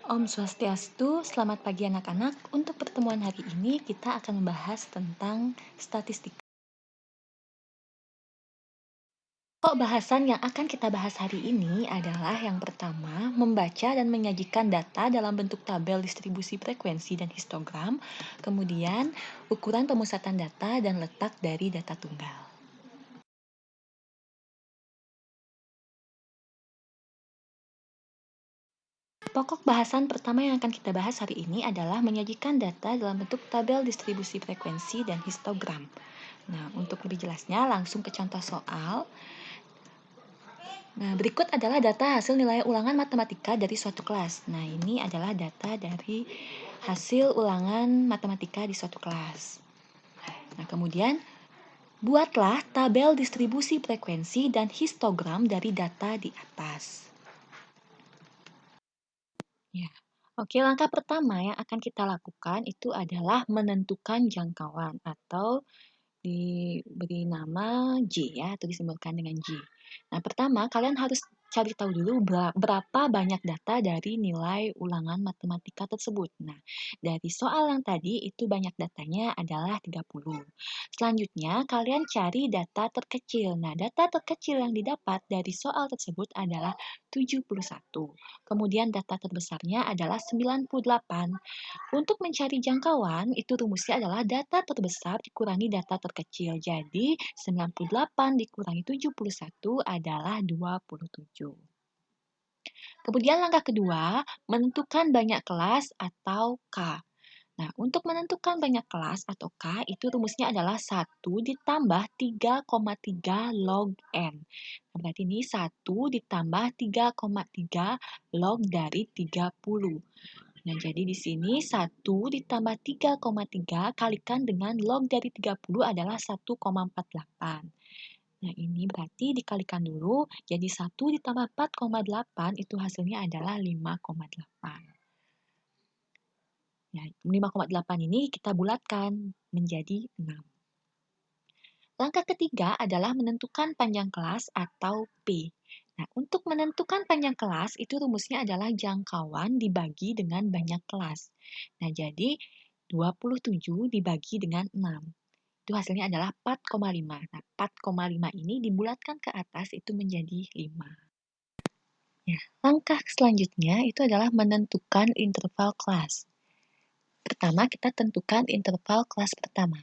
Om Swastiastu, selamat pagi anak-anak. Untuk pertemuan hari ini kita akan membahas tentang statistik. Pokok bahasan yang akan kita bahas hari ini adalah yang pertama, membaca dan menyajikan data dalam bentuk tabel distribusi frekuensi dan histogram, kemudian ukuran pemusatan data dan letak dari data tunggal. Pokok bahasan pertama yang akan kita bahas hari ini adalah menyajikan data dalam bentuk tabel distribusi frekuensi dan histogram. Nah, untuk lebih jelasnya langsung ke contoh soal. Nah, berikut adalah data hasil nilai ulangan matematika dari suatu kelas. Nah, ini adalah data dari hasil ulangan matematika di suatu kelas. Nah, kemudian buatlah tabel distribusi frekuensi dan histogram dari data di atas. Ya. Oke, langkah pertama yang akan kita lakukan itu adalah menentukan jangkauan atau diberi nama J ya, atau disimbolkan dengan J. Nah, pertama kalian harus cari tahu dulu berapa banyak data dari nilai ulangan matematika tersebut. Nah, dari soal yang tadi itu banyak datanya adalah 30. Selanjutnya, kalian cari data terkecil. Nah, data terkecil yang didapat dari soal tersebut adalah 71. Kemudian data terbesarnya adalah 98. Untuk mencari jangkauan, itu rumusnya adalah data terbesar dikurangi data terkecil. Jadi, 98 dikurangi 71 adalah 27. Kemudian langkah kedua, menentukan banyak kelas atau K. Nah, untuk menentukan banyak kelas atau K, itu rumusnya adalah 1 ditambah 3,3 log N. Nah, berarti ini 1 ditambah 3,3 log dari 30. Nah, jadi di sini 1 ditambah 3,3 kalikan dengan log dari 30 adalah 1,48. Nah, ini berarti dikalikan dulu, jadi 1 ditambah 4,8 itu hasilnya adalah 5,8. Ya, 5,8 ini kita bulatkan menjadi 6. Langkah ketiga adalah menentukan panjang kelas atau P. Nah, untuk menentukan panjang kelas, itu rumusnya adalah jangkauan dibagi dengan banyak kelas. Nah, jadi 27 dibagi dengan 6. Itu hasilnya adalah 4,5. Nah, 4,5 ini dibulatkan ke atas itu menjadi 5. Ya, langkah selanjutnya itu adalah menentukan interval kelas. Pertama, kita tentukan interval kelas pertama.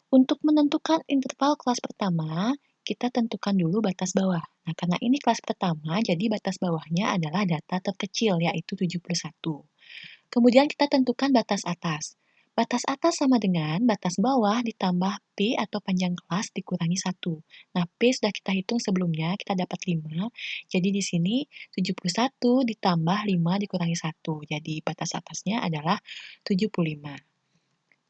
Untuk menentukan interval kelas pertama, kita tentukan dulu batas bawah. Nah, karena ini kelas pertama, jadi batas bawahnya adalah data terkecil, yaitu 71. Kemudian kita tentukan batas atas. Batas atas sama dengan batas bawah ditambah P atau panjang kelas dikurangi 1. Nah, P sudah kita hitung sebelumnya, kita dapat 5. Jadi di sini 71 ditambah 5 dikurangi 1. Jadi batas atasnya adalah 75.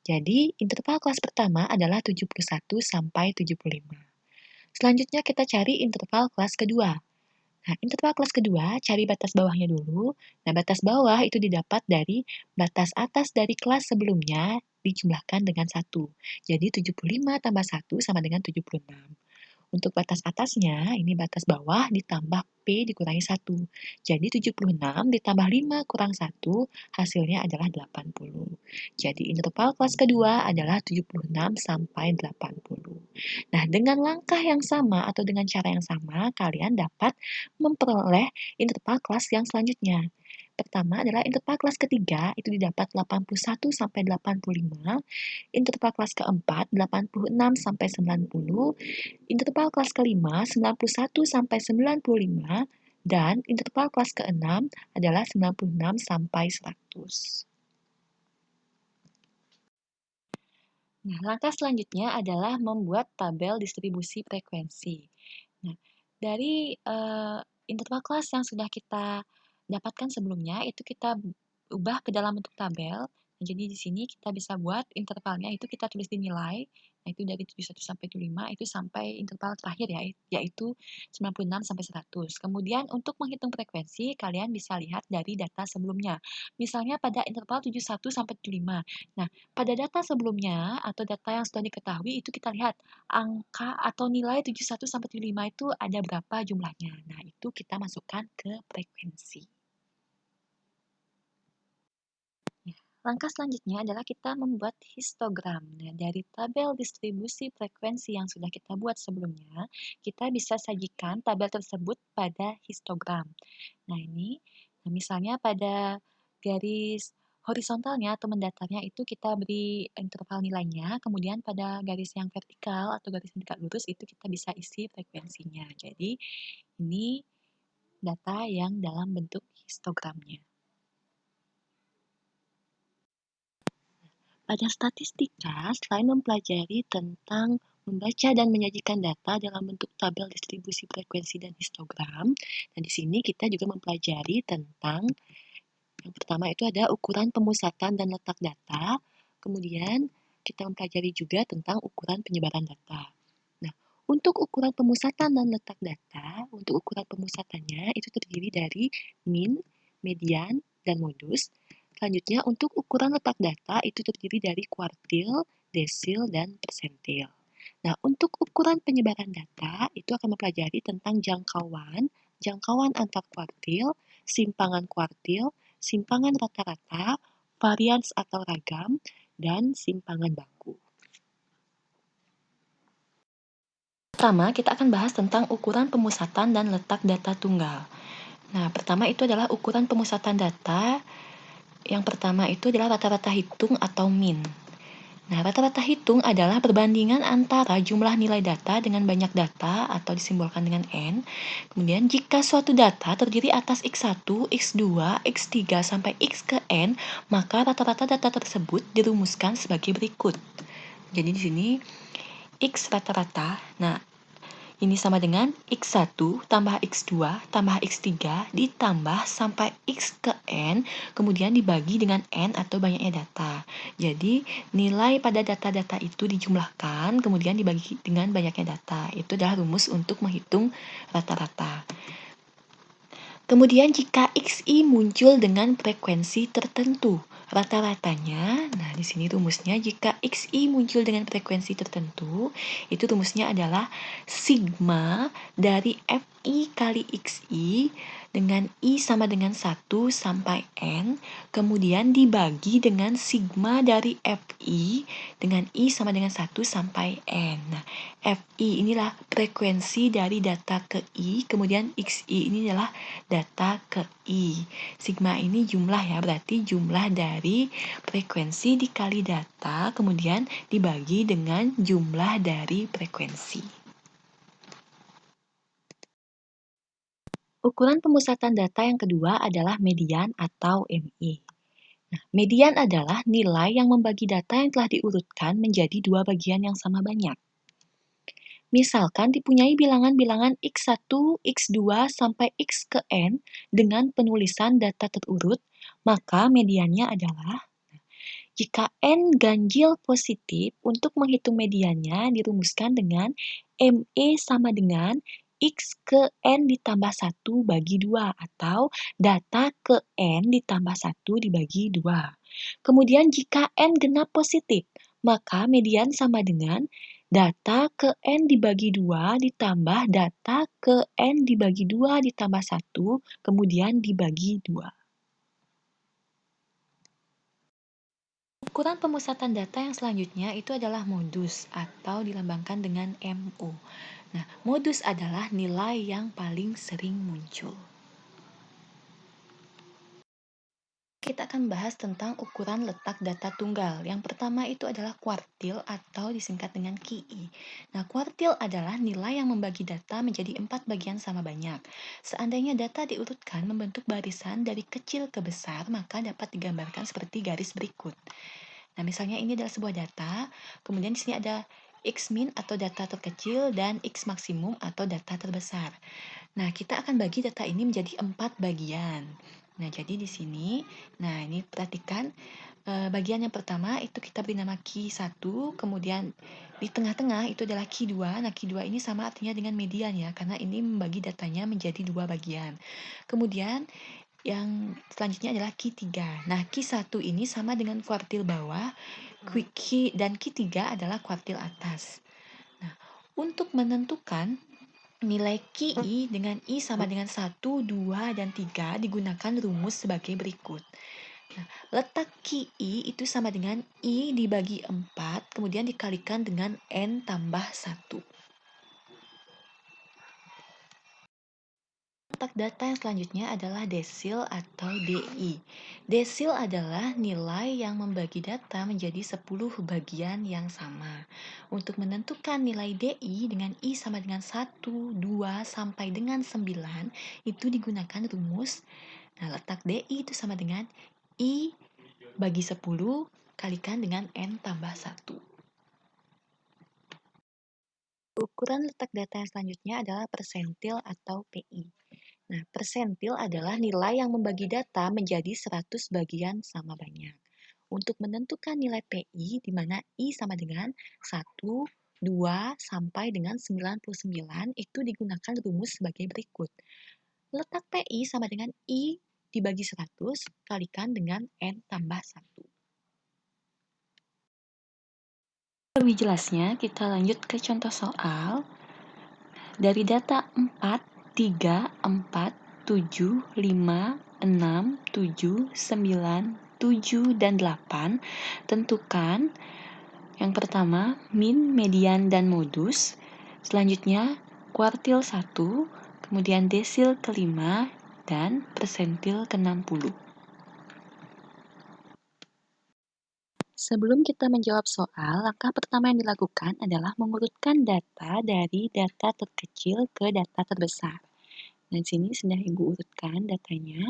Jadi, interval kelas pertama adalah 71 sampai 75. Selanjutnya kita cari interval kelas kedua. Nah, interval kelas kedua, cari batas bawahnya dulu. Nah, batas bawah itu didapat dari batas atas dari kelas sebelumnya dijumlahkan dengan 1. Jadi, 75 tambah 1 sama dengan 76. Untuk batas atasnya, ini batas bawah ditambah P dikurangi 1. Jadi 76 ditambah 5 kurang 1, hasilnya adalah 80. Jadi interval kelas kedua adalah 76 sampai 80. Nah, dengan langkah yang sama atau dengan cara yang sama, kalian dapat memperoleh interval kelas yang selanjutnya. Pertama adalah interval kelas ketiga, itu didapat 81 sampai 85. Interval kelas keempat, 86 sampai 90. Interval kelas kelima, 91 sampai 95. Dan interval kelas keenam adalah 96 sampai 100. Nah, langkah selanjutnya adalah membuat tabel distribusi frekuensi. Nah, dari interval kelas yang sudah kita dapatkan sebelumnya, itu kita ubah ke dalam bentuk tabel. Nah, jadi di sini kita bisa buat intervalnya, itu kita tulis di nilai. Nah, itu dari 71 sampai 75, itu sampai interval terakhir ya, yaitu 96 sampai 100. Kemudian untuk menghitung frekuensi, kalian bisa lihat dari data sebelumnya. Misalnya pada interval 71 sampai 75. Nah, pada data sebelumnya atau data yang sudah diketahui itu kita lihat angka atau nilai 71 sampai 75 itu ada berapa jumlahnya. Nah, itu kita masukkan ke frekuensi. Langkah selanjutnya adalah kita membuat histogram. Nah, dari tabel distribusi frekuensi yang sudah kita buat sebelumnya, kita bisa sajikan tabel tersebut pada histogram. Nah, ini misalnya pada garis horizontalnya atau mendatarnya itu kita beri interval nilainya, kemudian pada garis yang vertikal atau garis yang tegak lurus itu kita bisa isi frekuensinya. Jadi, ini data yang dalam bentuk histogramnya. Pada statistika, selain mempelajari tentang membaca dan menyajikan data dalam bentuk tabel distribusi frekuensi dan histogram, dan di sini kita juga mempelajari tentang yang pertama itu ada ukuran pemusatan dan letak data, kemudian kita mempelajari juga tentang ukuran penyebaran data. Nah, untuk ukuran pemusatan dan letak data, untuk ukuran pemusatannya itu terdiri dari min, median, dan modus. Selanjutnya, untuk ukuran letak data itu terdiri dari kuartil, desil, dan persentil. Nah, untuk ukuran penyebaran data itu akan mempelajari tentang jangkauan antar kuartil, simpangan kuartil, simpangan rata-rata, varians atau ragam, dan simpangan baku. Pertama, kita akan bahas tentang ukuran pemusatan dan letak data tunggal. Nah, pertama itu adalah ukuran pemusatan data. Yang pertama itu adalah rata-rata hitung atau min. Nah, rata-rata hitung adalah perbandingan antara jumlah nilai data dengan banyak data atau disimbolkan dengan N. Kemudian, jika suatu data terdiri atas X1, X2, X3, sampai X ke N, maka rata-rata data tersebut dirumuskan sebagai berikut. Jadi di sini X rata-rata, nah ini sama dengan X1 tambah X2 tambah X3 ditambah sampai X ke N, kemudian dibagi dengan N atau banyaknya data. Jadi, nilai pada data-data itu dijumlahkan, kemudian dibagi dengan banyaknya data. Itu adalah rumus untuk menghitung rata-rata. Kemudian jika XI muncul dengan frekuensi tertentu, rata-ratanya, nah di sini rumusnya jika XI muncul dengan frekuensi tertentu, itu rumusnya adalah sigma dari FI kali XI dengan I sama dengan 1 sampai N, kemudian dibagi dengan sigma dari FI dengan I sama dengan 1 sampai N. Nah, FI inilah frekuensi dari data ke I, kemudian XI ini adalah data ke I. Sigma ini jumlah ya, berarti jumlah dari frekuensi dikali data, kemudian dibagi dengan jumlah dari frekuensi. Ukuran pemusatan data yang kedua adalah median atau MI. Nah, median adalah nilai yang membagi data yang telah diurutkan menjadi dua bagian yang sama banyak. Misalkan dipunyai bilangan-bilangan X1, X2, sampai X ke N dengan penulisan data terurut, maka mediannya adalah jika N ganjil positif, untuk menghitung mediannya dirumuskan dengan ME sama dengan X ke N ditambah 1 bagi 2 atau data ke N ditambah 1 dibagi 2. Kemudian jika N genap positif, maka median sama dengan data ke N dibagi 2 ditambah data ke N dibagi 2 ditambah 1, kemudian dibagi 2. Ukuran pemusatan data yang selanjutnya itu adalah modus atau dilambangkan dengan MU. Nah, modus adalah nilai yang paling sering muncul. Kita akan bahas tentang ukuran letak data tunggal. Yang pertama itu adalah kuartil atau disingkat dengan KI. Nah, kuartil adalah nilai yang membagi data menjadi 4 bagian sama banyak. Seandainya data diurutkan membentuk barisan dari kecil ke besar, maka dapat digambarkan seperti garis berikut. Nah, misalnya ini adalah sebuah data, kemudian di sini ada X min atau data terkecil dan X maksimum atau data terbesar. Nah, kita akan bagi data ini menjadi 4 bagian. Nah, jadi di sini, nah ini perhatikan bagian yang pertama itu kita beri nama Q1, kemudian di tengah-tengah itu adalah Q2. Nah, Q2 ini sama artinya dengan median ya, karena ini membagi datanya menjadi 2 bagian. Kemudian yang selanjutnya adalah Q3. Nah, Q1 ini sama dengan kuartil bawah, dan Q3 adalah kuartil atas. Nah, untuk menentukan nilai KI dengan I sama dengan 1, 2, dan 3 digunakan rumus sebagai berikut. Letak Ki itu sama dengan I dibagi 4, kemudian dikalikan dengan N tambah 1. Letak data yang selanjutnya adalah desil atau DI. Desil adalah nilai yang membagi data menjadi 10 bagian yang sama. Untuk menentukan nilai DI dengan I sama dengan 1, 2, sampai dengan 9, itu digunakan rumus. Nah, letak DI itu sama dengan I bagi 10 kalikan dengan N tambah 1. Ukuran letak data yang selanjutnya adalah persentil atau PI. Nah, persentil adalah nilai yang membagi data menjadi 100 bagian sama banyak. Untuk menentukan nilai PI, di mana I sama dengan 1, 2, sampai dengan 99, itu digunakan rumus sebagai berikut. Letak PI sama dengan I dibagi 100 kalikan dengan N tambah 1. Lebih jelasnya, kita lanjut ke contoh soal. Dari data 4, 3, 4, 7, 5, 6, 7, 9, 7, dan 8, tentukan yang pertama min, median, dan modus. Selanjutnya kuartil 1, kemudian desil kelima, dan persentil ke-60. Sebelum kita menjawab soal, langkah pertama yang dilakukan adalah mengurutkan data dari data terkecil ke data terbesar. Nah, di sini sudah Ibu urutkan datanya.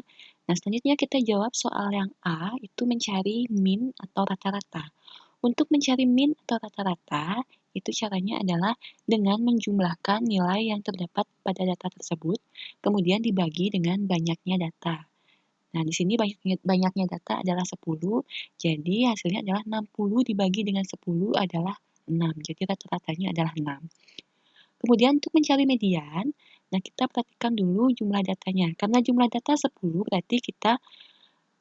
Nah, selanjutnya kita jawab soal yang A, itu mencari min atau rata-rata. Untuk mencari min atau rata-rata, itu caranya adalah dengan menjumlahkan nilai yang terdapat pada data tersebut, kemudian dibagi dengan banyaknya data. Nah, di sini banyaknya data adalah 10, jadi hasilnya adalah 60 dibagi dengan 10 adalah 6, jadi rata-ratanya adalah 6. Kemudian untuk mencari median, nah kita perhatikan dulu jumlah datanya. Karena jumlah data 10, berarti kita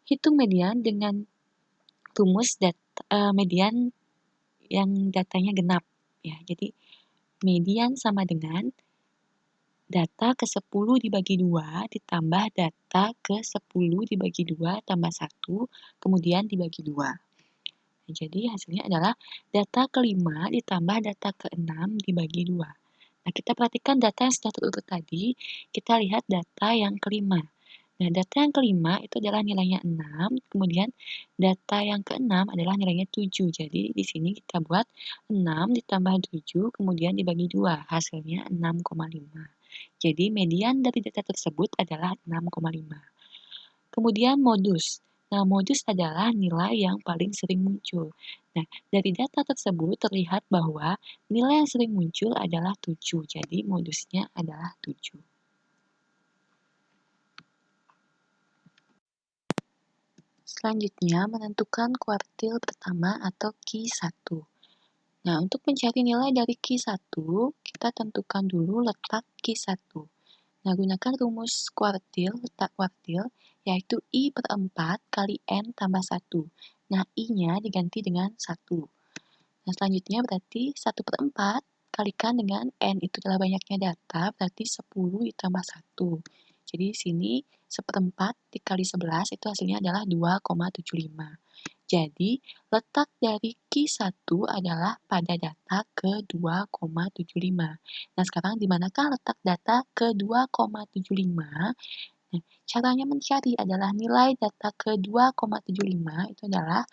hitung median dengan rumus median yang datanya genap. Ya, jadi median sama dengan data ke-10 dibagi 2 ditambah data ke-10 dibagi 2 tambah 1, kemudian dibagi 2. Nah, jadi hasilnya adalah data ke-5 ditambah data ke-6 dibagi 2. Nah, kita perhatikan data yang sudah terurut tadi, kita lihat data yang kelima. Nah, data yang kelima itu adalah nilainya 6, kemudian data yang ke-6 adalah nilainya 7. Jadi, di sini kita buat 6 ditambah 7, kemudian dibagi 2, hasilnya 6,5. Jadi, median dari data tersebut adalah 6,5. Kemudian modus. Nah, modus adalah nilai yang paling sering muncul. Nah, dari data tersebut terlihat bahwa nilai yang sering muncul adalah 7, jadi modusnya adalah 7. Selanjutnya, menentukan kuartil pertama atau Q1. Nah, untuk mencari nilai dari Q1, kita tentukan dulu letak Q1. Nah, gunakan rumus kuartil, letak kuartil, yaitu I per 4 kali N tambah 1. Nah, I-nya diganti dengan 1. Nah, selanjutnya berarti 1 per 4 kalikan dengan N, itu adalah banyaknya data, berarti 10 ditambah 1. Jadi, di sini 1/4 dikali 11, itu hasilnya adalah 2,75. Jadi, letak dari Q1 adalah pada data ke-2,75. Nah, sekarang di manakah letak data ke-2,75? Nah, caranya mencari adalah nilai data ke-2,75 itu adalah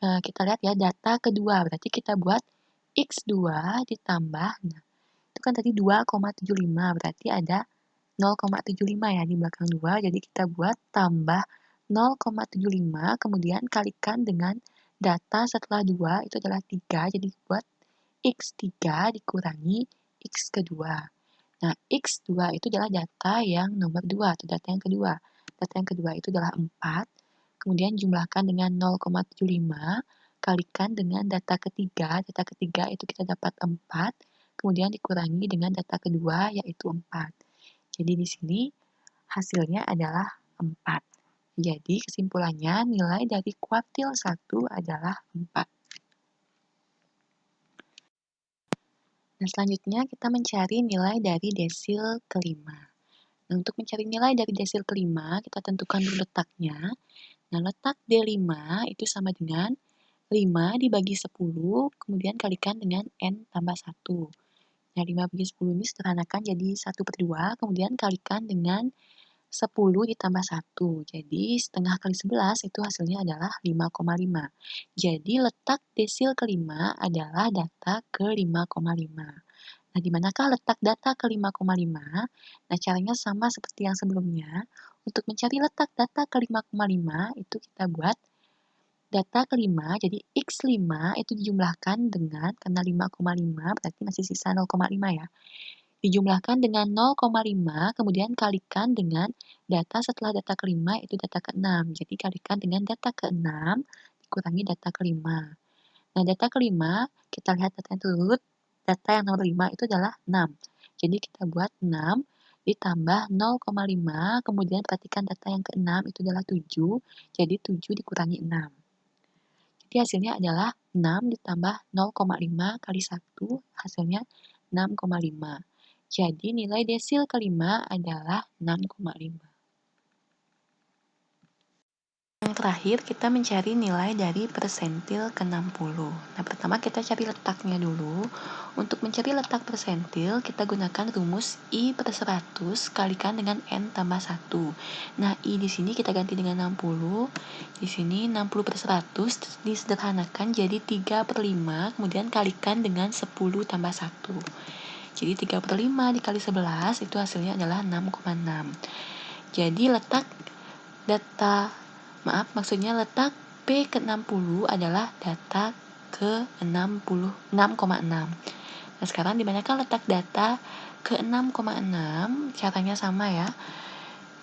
kita lihat ya data kedua, berarti kita buat X2 ditambah, nah itu kan tadi 2,75, berarti ada 0,75 ya di belakang 2, jadi kita buat tambah 0,75, kemudian kalikan dengan data setelah 2, itu adalah 3, jadi buat X3 dikurangi X kedua. Nah, X2 itu adalah data yang nomor 2, atau data yang kedua. Data yang kedua itu adalah 4, kemudian jumlahkan dengan 0,75, kalikan dengan data ketiga itu kita dapat 4, kemudian dikurangi dengan data kedua yaitu 4. Jadi di sini hasilnya adalah 4. Jadi kesimpulannya nilai dari kuartil 1 adalah 4. Nah, selanjutnya kita mencari nilai dari desil kelima. Nah, untuk mencari nilai dari desil kelima, kita tentukan dulu letaknya. Nah, letak D5 itu sama dengan 5 dibagi 10, kemudian kalikan dengan N tambah 1. Nah, 5 bagi 10 ini sederhanakan jadi 1/2, kemudian kalikan dengan 10 ditambah 1. Jadi, setengah kali 11 itu hasilnya adalah 5,5. Jadi, letak desil kelima adalah data ke 5,5. Nah, di manakah letak data ke 5,5? Nah, caranya sama seperti yang sebelumnya. Untuk mencari letak data ke 5,5, itu kita buat data kelima, jadi X5 itu dijumlahkan dengan, karena 5,5 berarti masih sisa 0,5 ya. Dijumlahkan dengan 0,5, kemudian kalikan dengan data setelah data kelima itu data ke-6. Jadi kalikan dengan data ke-6 dikurangi data kelima. Nah, data kelima, kita lihat data yang turut, data yang nomor 5 itu adalah 6. Jadi kita buat 6 ditambah 0,5, kemudian perhatikan data yang ke-6 itu adalah 7, jadi 7 dikurangi 6. Jadi hasilnya adalah 6 ditambah 0,5 kali 1, hasilnya 6,5. Jadi nilai desil kelima adalah 6,5. Yang terakhir, kita mencari nilai dari persentil ke-60. Nah, pertama kita cari letaknya dulu. Untuk mencari letak persentil, kita gunakan rumus I/100 kalikan dengan N tambah 1. Nah, I di sini kita ganti dengan 60. Di sini 60/100 disederhanakan jadi 3/5, kemudian kalikan dengan 10 tambah 1. Jadi 3/5 dikali 11 itu hasilnya adalah 6,6. Jadi letak letak P ke-60 adalah data ke-60, 6,6. Nah, sekarang di manakah letak data ke-6,6? Caranya sama ya.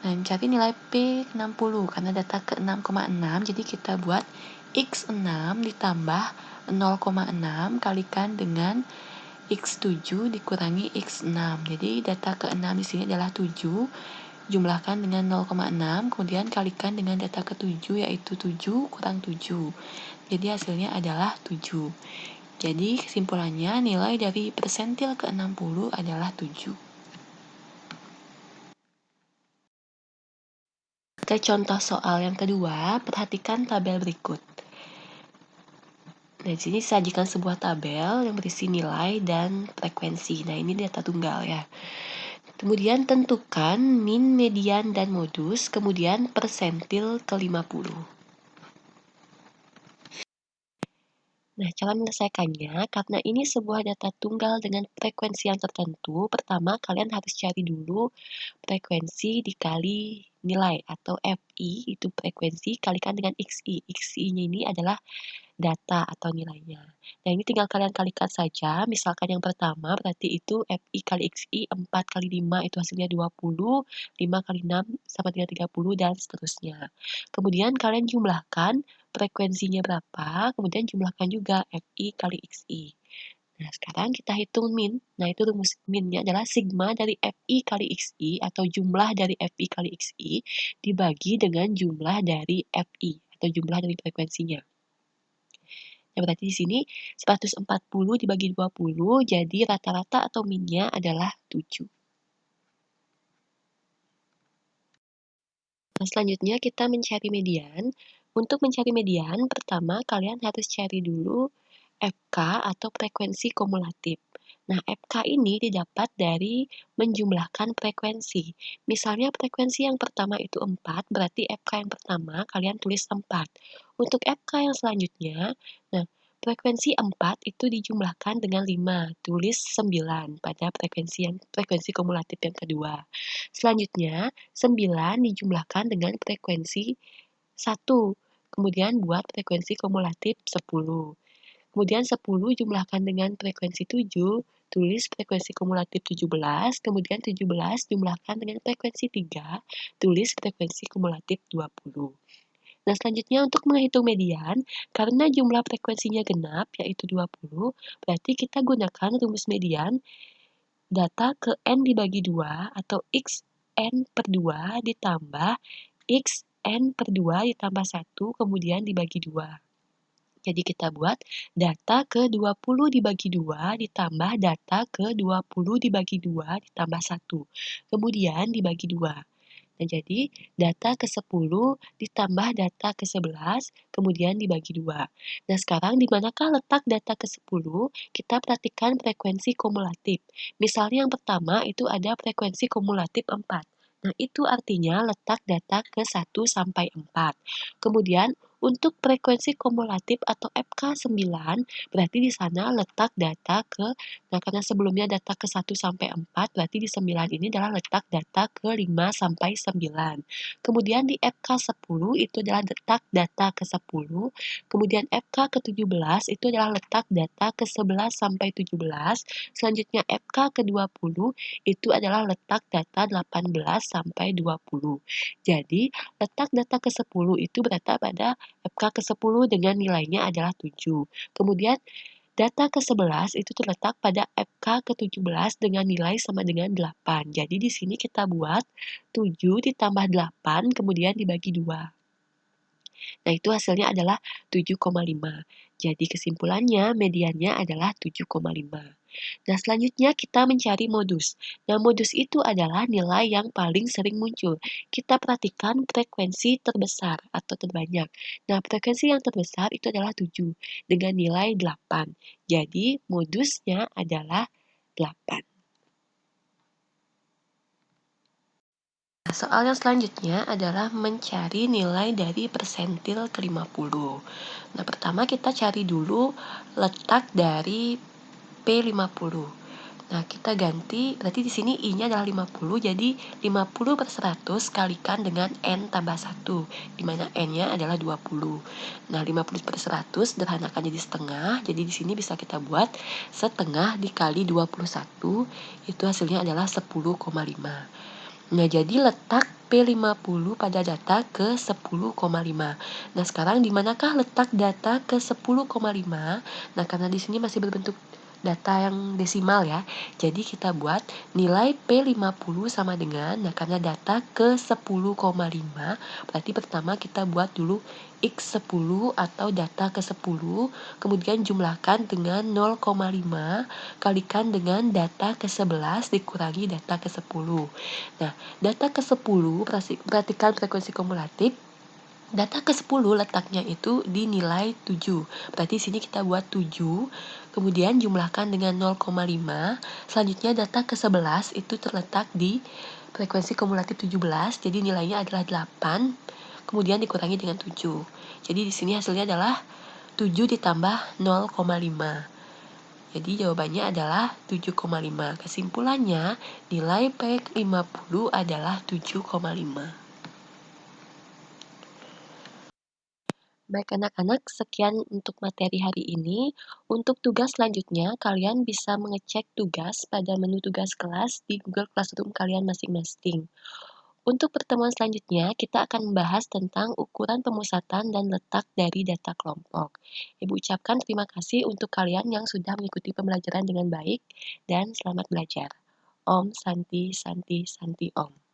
Nah, cari nilai P60 karena data ke-6,6, jadi kita buat X6 ditambah 0,6 kalikan dengan X7 dikurangi X6. Jadi data ke-6 di sini adalah 7. Jumlahkan dengan 0,6, kemudian kalikan dengan data ke-7 yaitu 7 kurang 7. Jadi hasilnya adalah 7. Jadi kesimpulannya nilai dari persentil ke-60 adalah 7. Ke contoh soal yang kedua, perhatikan tabel berikut. Nah, di sini disajikan sebuah tabel yang berisi nilai dan frekuensi. Nah, ini data tunggal ya. Kemudian tentukan min, median, dan modus, kemudian persentil ke-50. Nah, cara menyelesaikannya, karena ini sebuah data tunggal dengan frekuensi yang tertentu, pertama kalian harus cari dulu frekuensi dikali nilai, atau FI, itu frekuensi, kalikan dengan XI. XI-nya ini adalah data atau nilainya. Nah, ini tinggal kalian kalikan saja. Misalkan yang pertama berarti itu FI kali XI 4 kali 5 itu hasilnya 20, 5 kali 6 sama dengan 30 dan seterusnya. Kemudian kalian jumlahkan frekuensinya berapa, kemudian jumlahkan juga FI kali XI. Nah, sekarang kita hitung min. Nah, itu rumus minnya adalah sigma dari FI kali XI atau jumlah dari FI kali XI dibagi dengan jumlah dari FI atau jumlah dari frekuensinya. Ya, berarti di sini 140 dibagi 20, jadi rata-rata atau minnya adalah 7. Nah, selanjutnya kita mencari median. Untuk mencari median, pertama kalian harus cari dulu FK atau frekuensi kumulatif. Nah, FK ini didapat dari menjumlahkan frekuensi. Misalnya frekuensi yang pertama itu 4, berarti FK yang pertama kalian tulis 4. Untuk FK yang selanjutnya, nah, frekuensi 4 itu dijumlahkan dengan 5, tulis 9 pada frekuensi kumulatif yang kedua. Selanjutnya, 9 dijumlahkan dengan frekuensi 1, kemudian buat frekuensi kumulatif 10. Kemudian 10 jumlahkan dengan frekuensi 7, tulis frekuensi kumulatif 17, kemudian 17 jumlahkan dengan frekuensi 3, tulis frekuensi kumulatif 20. Nah, selanjutnya untuk menghitung median, karena jumlah frekuensinya genap, yaitu 20, berarti kita gunakan rumus median data ke N dibagi 2 atau XN per 2 ditambah XN per 2 ditambah 1 kemudian dibagi 2. Jadi kita buat data ke 20 dibagi 2 ditambah data ke 20 dibagi 2 ditambah 1. Kemudian dibagi 2. Nah, jadi data ke-10 ditambah data ke-11, kemudian dibagi 2. Nah, sekarang di manakah letak data ke-10? Kita perhatikan frekuensi kumulatif. Misalnya yang pertama itu ada frekuensi kumulatif 4. Nah, itu artinya letak data ke-1 sampai 4. Kemudian, untuk frekuensi kumulatif atau FK9, berarti di sana letak data nah karena sebelumnya data ke-1 sampai 4, berarti di 9 ini adalah letak data ke-5 sampai 9. Kemudian di FK10 itu adalah letak data ke-10. Kemudian FK ke-17 itu adalah letak data ke-11 sampai 17. Selanjutnya FK ke-20 itu adalah letak data 18 sampai 20. Jadi, letak data ke-10 itu berada pada FK ke-10 dengan nilainya adalah 7. Kemudian, data ke-11 itu terletak pada FK ke-17 dengan nilai sama dengan 8. Jadi, di sini kita buat 7 ditambah 8, kemudian dibagi 2. Nah, itu hasilnya adalah 7,5. Jadi, kesimpulannya mediannya adalah 7,5. Nah, selanjutnya kita mencari modus. Nah, modus itu adalah nilai yang paling sering muncul. Kita perhatikan frekuensi terbesar atau terbanyak. Nah, frekuensi yang terbesar itu adalah 7 dengan nilai 8. Jadi, modusnya adalah 8. Nah, soal yang selanjutnya adalah mencari nilai dari persentil ke-50. Nah, pertama kita cari dulu letak dari P50. Nah, kita ganti, berarti di sini I-nya adalah 50, jadi 50/100 kalikan dengan N tambah 1, di mana N-nya adalah 20. Nah, 50/100 sederhanakan jadi setengah, jadi di sini bisa kita buat setengah dikali 21, itu hasilnya adalah 10,5. Nah, jadi letak P50 pada data ke 10,5. Nah, sekarang di manakah letak data ke 10,5? Nah, karena di sini masih berbentuk data yang desimal ya. Jadi kita buat nilai P50 sama dengan, nah karena data ke 10,5, berarti pertama kita buat dulu X10 atau data ke 10, kemudian jumlahkan dengan 0,5, kalikan dengan data ke 11 dikurangi data ke 10. Nah, data ke 10, perhatikan frekuensi kumulatif. Data ke-10 letaknya itu di nilai 7. Berarti sini kita buat 7, kemudian jumlahkan dengan 0,5. Selanjutnya data ke-11 itu terletak di frekuensi kumulatif 17, jadi nilainya adalah 8, kemudian dikurangi dengan 7. Jadi di sini hasilnya adalah 7 ditambah 0,5. Jadi jawabannya adalah 7,5. Kesimpulannya, nilai P50 adalah 7,5. Baik anak-anak, sekian untuk materi hari ini. Untuk tugas selanjutnya, kalian bisa mengecek tugas pada menu tugas kelas di Google Classroom kalian masing-masing. Untuk pertemuan selanjutnya, kita akan membahas tentang ukuran pemusatan dan letak dari data kelompok. Ibu ucapkan terima kasih untuk kalian yang sudah mengikuti pembelajaran dengan baik, dan selamat belajar. Om Santi Santi Santi Om.